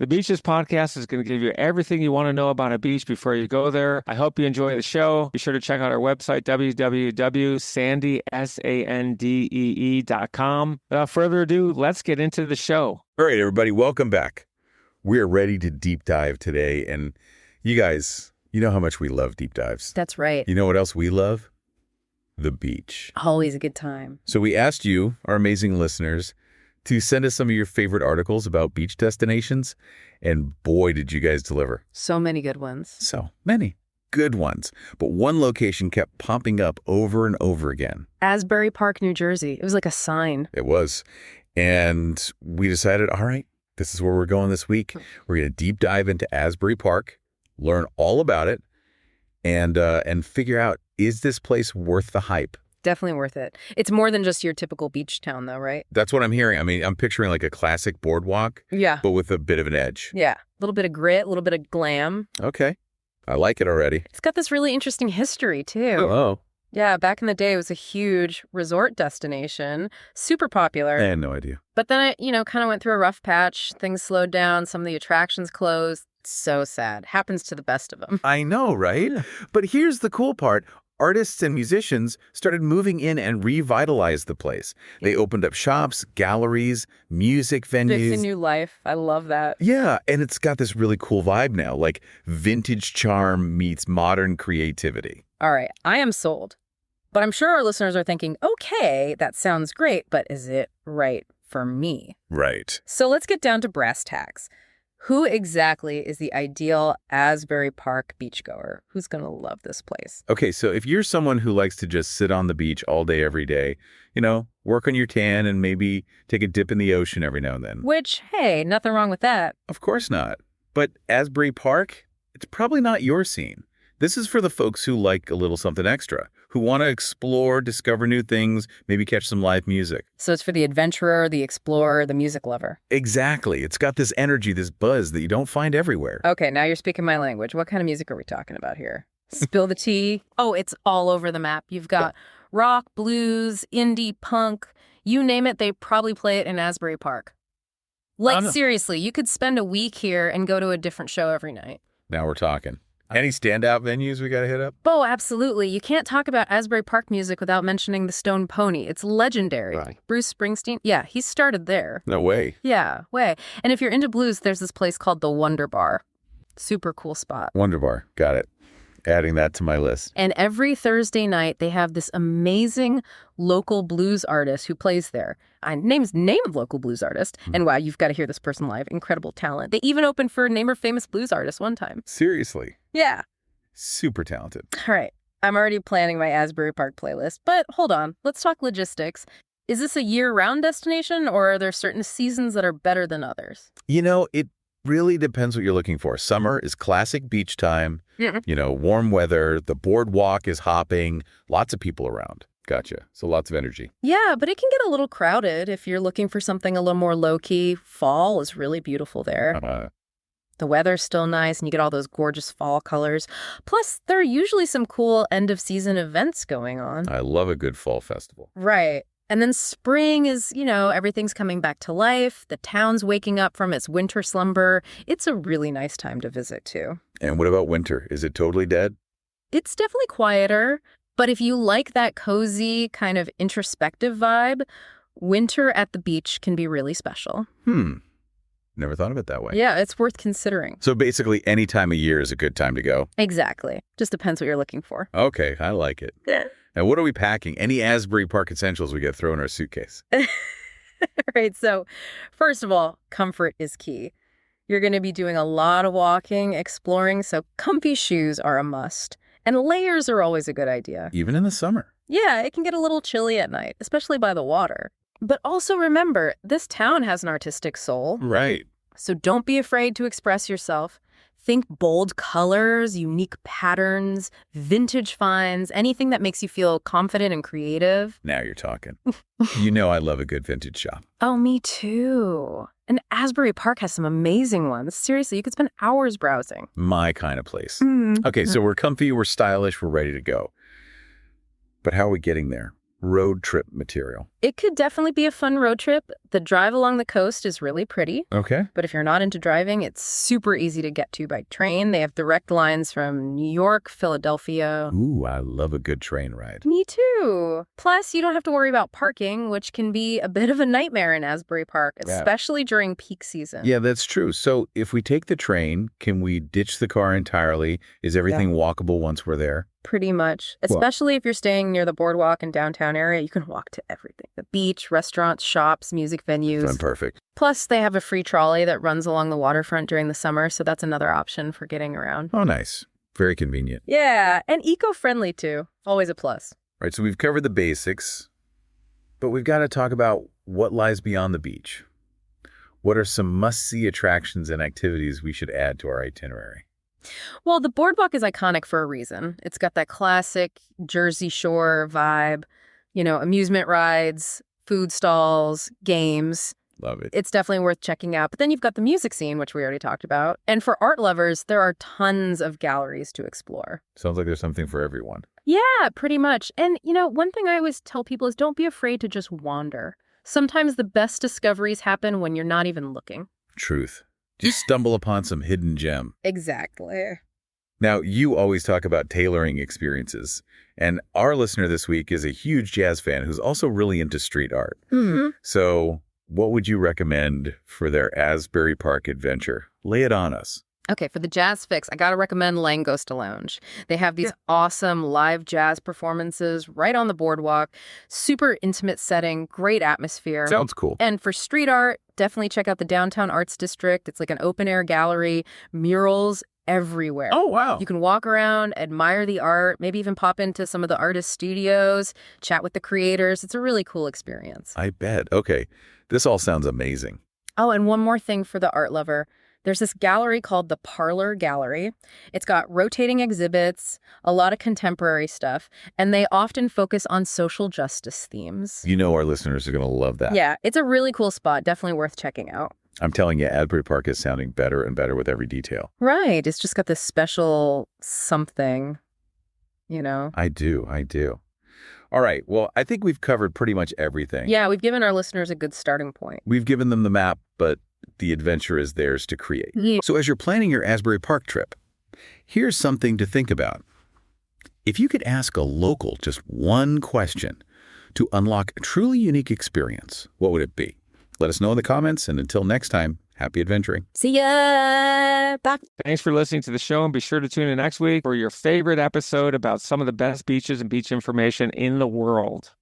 The Beaches podcast is going to give you everything you want to know about a beach before you go there. I hope you enjoy the show. Be sure to check out our website, www.sandee.com. Without further ado, let's get into the show. All right, everybody, welcome back. We're ready to deep dive today. And you guys, you know how much we love deep dives. That's right. You know what else we love? The beach. Always a good time. So we asked you, our amazing listeners, to send us some of your favorite articles about beach destinations. And boy, did you guys deliver. So many good ones. So many good ones. But one location kept popping up over and over again. Asbury Park, New Jersey. It was like a sign. It was. And we decided, all right, this is where we're going this week. We're going to deep dive into Asbury Park, learn all about it, and figure out, is this place worth the hype? Definitely worth it. It's more than just your typical beach town, though, right? That's what I'm hearing. I mean, I'm picturing like a classic boardwalk, Yeah. but with a bit of an edge. Yeah. A little bit of grit, a little bit of glam. Okay. I like it already. It's got this really interesting history, too. Oh. Yeah, back in the day, it was a huge resort destination, super popular. I had no idea. But then it, kind of went through a rough patch. Things slowed down. Some of the attractions closed. So sad. Happens to the best of them. I know, right? But here's the cool part. Artists and musicians started moving in and revitalized the place. They opened up shops, galleries, music venues. It's a new life. I love that. Yeah, and it's got this really cool vibe now, like vintage charm meets modern creativity. All right, I am sold. But I'm sure our listeners are thinking, okay, that sounds great, but is it right for me? Right. So let's get down to brass tacks. Who exactly is the ideal Asbury Park beachgoer? Who's going to love this place? Okay, so if you're someone who likes to just sit on the beach all day, every day, work on your tan and maybe take a dip in the ocean every now and then. Which, hey, nothing wrong with that. Of course not. But Asbury Park, it's probably not your scene. This is for the folks who like a little something extra, who want to explore, discover new things, maybe catch some live music. So it's for the adventurer, the explorer, the music lover. Exactly. It's got this energy, this buzz that you don't find everywhere. Okay, now you're speaking my language. What kind of music are we talking about here? Spill the tea. Oh, it's all over the map. You've got rock, blues, indie, punk. You name it, they probably play it in Asbury Park. Seriously, you could spend a week here and go to a different show every night. Now we're talking. Any standout venues we got to hit up? Oh, absolutely. You can't talk about Asbury Park music without mentioning the Stone Pony. It's legendary. Right. Bruce Springsteen, yeah, he started there. No way. Yeah, way. And if you're into blues, there's this place called the Wonder Bar. Super cool spot. Wonder Bar. Got it. Adding that to my list. And every Thursday night, they have this amazing local blues artist who plays there. Name of local blues artist. And wow, you've got to hear this person live. Incredible talent. They even opened for name of famous blues artist one time. Seriously. Yeah. Super talented. All right. I'm already planning my Asbury Park playlist. But hold on. Let's talk logistics. Is this a year-round destination, or are there certain seasons that are better than others? It really depends what you're looking for. Summer is classic beach time. Warm weather. The boardwalk is hopping. Lots of people around. Gotcha. So lots of energy. Yeah, but it can get a little crowded if you're looking for something a little more low-key. Fall is really beautiful there. The weather's still nice, and you get all those gorgeous fall colors. Plus, there are usually some cool end-of-season events going on. I love a good fall festival. Right. And then spring is, everything's coming back to life. The town's waking up from its winter slumber. It's a really nice time to visit, too. And what about winter? Is it totally dead? It's definitely quieter. But if you like that cozy, kind of introspective vibe, winter at the beach can be really special. Never thought of it that way. Yeah, it's worth considering. So basically, any time of year is a good time to go. Exactly. Just depends what you're looking for. Okay, I like it. Yeah. And what are we packing? Any Asbury Park essentials we get thrown in our suitcase? Right. So first of all, comfort is key. You're going to be doing a lot of walking, exploring, so comfy shoes are a must. And layers are always a good idea. Even in the summer. Yeah, it can get a little chilly at night, especially by the water. But also remember, this town has an artistic soul. Right. So don't be afraid to express yourself. Think bold colors, unique patterns, vintage finds, anything that makes you feel confident and creative. Now you're talking. I love a good vintage shop. Oh, me too. And Asbury Park has some amazing ones. Seriously, you could spend hours browsing. My kind of place. Okay, so we're comfy, we're stylish, we're ready to go. But how are we getting there? road trip material? It could definitely be a fun road trip. The drive along the coast is really pretty. Okay. But if you're not into driving, it's super easy to get to by train. They have direct lines from New York, Philadelphia. Ooh, I love a good train ride. Me too. Plus, you don't have to worry about parking, which can be a bit of a nightmare in Asbury Park, especially during peak season. Yeah, that's true. So if we take the train, can we ditch the car entirely? Is everything walkable once we're there? Pretty much. Especially if you're staying near the boardwalk and downtown area, you can walk to everything. The beach, restaurants, shops, music venues. Perfect. Plus, they have a free trolley that runs along the waterfront during the summer, so that's another option for getting around. Oh, nice. Very convenient. Yeah, and eco-friendly too. Always a plus. Right, so we've covered the basics, but we've got to talk about what lies beyond the beach. What are some must-see attractions and activities we should add to our itinerary? Well, the boardwalk is iconic for a reason. It's got that classic Jersey Shore vibe, amusement rides, food stalls, games. Love it. It's definitely worth checking out. But then you've got the music scene, which we already talked about. And for art lovers, there are tons of galleries to explore. Sounds like there's something for everyone. Yeah, pretty much. And, one thing I always tell people is don't be afraid to just wander. Sometimes the best discoveries happen when you're not even looking. Truth. Just stumble upon some hidden gem. Exactly. Now, you always talk about tailoring experiences, and our listener this week is a huge jazz fan who's also really into street art. Mm-hmm. So what would you recommend for their Asbury Park adventure? Lay it on us. Okay, for the jazz fix, I gotta recommend Langosta Lounge. They have these awesome live jazz performances right on the boardwalk. Super intimate setting, great atmosphere. Sounds cool. And for street art, definitely check out the Downtown Arts District. It's like an open-air gallery, murals everywhere. Oh, wow. You can walk around, admire the art, maybe even pop into some of the artist studios, chat with the creators. It's a really cool experience. I bet. Okay, this all sounds amazing. Oh, and one more thing for the art lover. There's this gallery called the Parlor Gallery. It's got rotating exhibits, a lot of contemporary stuff, and they often focus on social justice themes. Our listeners are going to love that. Yeah, it's a really cool spot. Definitely worth checking out. I'm telling you, Asbury Park is sounding better and better with every detail. Right. It's just got this special something, I do. All right. Well, I think we've covered pretty much everything. Yeah, we've given our listeners a good starting point. We've given them the map, but the adventure is theirs to create. Yeah. So as you're planning your Asbury Park trip, here's something to think about. If you could ask a local just one question to unlock a truly unique experience, what would it be? Let us know in the comments, and until next time, happy adventuring. See ya! Bye! Thanks for listening to the show, and be sure to tune in next week for your favorite episode about some of the best beaches and beach information in the world.